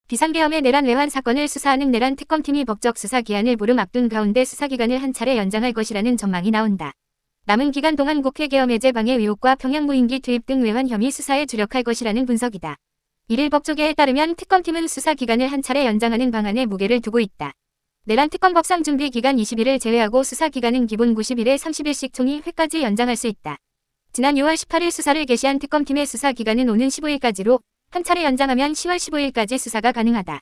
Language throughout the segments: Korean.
비상계엄의 내란 외환 사건을 수사하는 내란 특검팀이 법적 수사 기한을 보름 앞둔 가운데 수사기간을 한 차례 연장할 것이라는 전망이 나온다. 남은 기간 동안 국회 계엄 해제 방해 의혹과 평양 무인기 투입 등 외환 혐의 수사에 주력할 것이라는 분석이다. 1일 법조계에 따르면 특검팀은 수사 기간을 한 차례 연장하는 방안에 무게를 두고 있다. 내란 특검 법상 준비 기간 20일을 제외하고 수사 기간은 기본 90일에 30일씩 총 2회까지 연장할 수 있다. 지난 6월 18일 수사를 개시한 특검팀의 수사 기간은 오는 15일까지로 한 차례 연장하면 10월 15일까지 수사가 가능하다.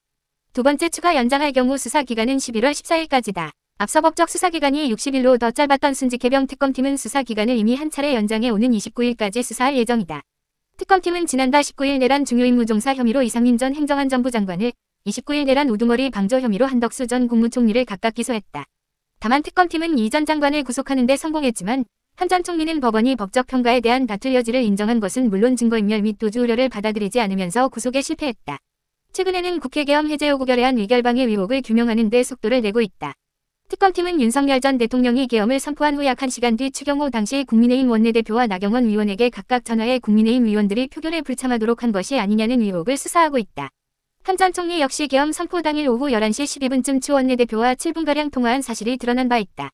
두 번째 추가 연장할 경우 수사 기간은 11월 14일까지다. 앞서 법적 수사 기간이 60일로 더 짧았던 순직해병 특검팀은 수사 기간을 이미 한 차례 연장해 오는 29일까지 수사할 예정이다. 특검팀은 지난달 19일 내란 중요임무종사 혐의로 이상민 전 행정안전부 장관을, 29일 내란 우두머리 방조 혐의로 한덕수 전 국무총리를 각각 기소했다. 다만 특검팀은 이 전 장관을 구속하는 데 성공했지만 한 전 총리는 법원이 법적 평가에 대한 다툴 여지를 인정한 것은 물론 증거인멸 및 도주 우려를 받아들이지 않으면서 구속에 실패했다. 최근에는 국회 계엄 해제 요구 결의안 의결방해 의혹을 규명하는 데 속도를 내고 있다. 특검팀은 윤석열 전 대통령이 계엄을 선포한 후 약 1시간 뒤 추경호 당시 국민의힘 원내대표와 나경원 의원에게 각각 전화해 국민의힘 의원들이 표결에 불참하도록 한 것이 아니냐는 의혹을 수사하고 있다. 한 전 총리 역시 계엄 선포 당일 오후 11시 12분쯤 추 원내대표와 7분가량 통화한 사실이 드러난 바 있다.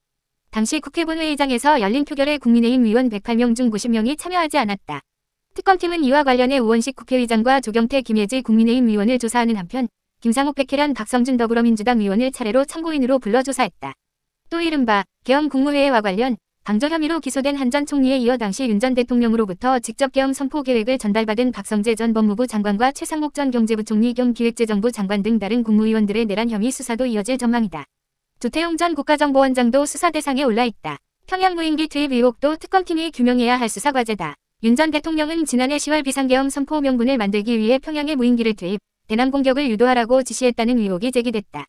당시 국회 본회의장에서 열린 표결에 국민의힘 의원 108명 중 90명이 참여하지 않았다. 특검팀은 이와 관련해 우원식 국회의장과 조경태 김예지 국민의힘 의원을 조사하는 한편 김상욱 백혜련 박성준 더불어민주당 의원을 차례로 참고인으로 불러 조사했다. 또 이른바 계엄 국무회의와 관련 방조 혐의로 기소된 한 전 총리에 이어 당시 윤 전 대통령으로부터 직접 계엄 선포 계획을 전달받은 박성재 전 법무부 장관과 최상목 전 경제부총리 겸 기획재정부 장관 등 다른 국무위원들의 내란 혐의 수사도 이어질 전망이다. 조태용 전 국가정보원장도 수사 대상에 올라있다. 평양 무인기 투입 의혹도 특검팀이 규명해야 할 수사 과제다. 윤 전 대통령은 지난해 10월 비상계엄 선포 명분을 만들기 위해 평양에 무인기를 투입, 대남 공격을 유도하라고 지시했다는 의혹이 제기됐다.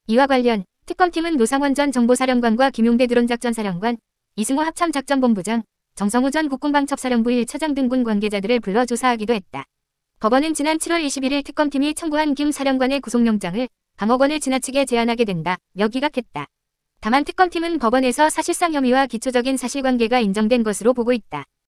이와 관련 특검팀은 노상원 전 정보사령관과 김용대 드론작전사령관, 이승호 합참작전본부장, 정성우 전 국군방첩사령부 1차장 등 군 관계자들을 불러 조사하기도 했다. 법원은 지난 7월 21일 특검팀이 청구한 김 사령관의 구속영장을 감옥원을 지나치게 제한하게 된다며 기각했다. 다만 특검팀은 법원에서 사실상 혐의와 기초적인 사실관계가 인정된 것으로 보고 있다.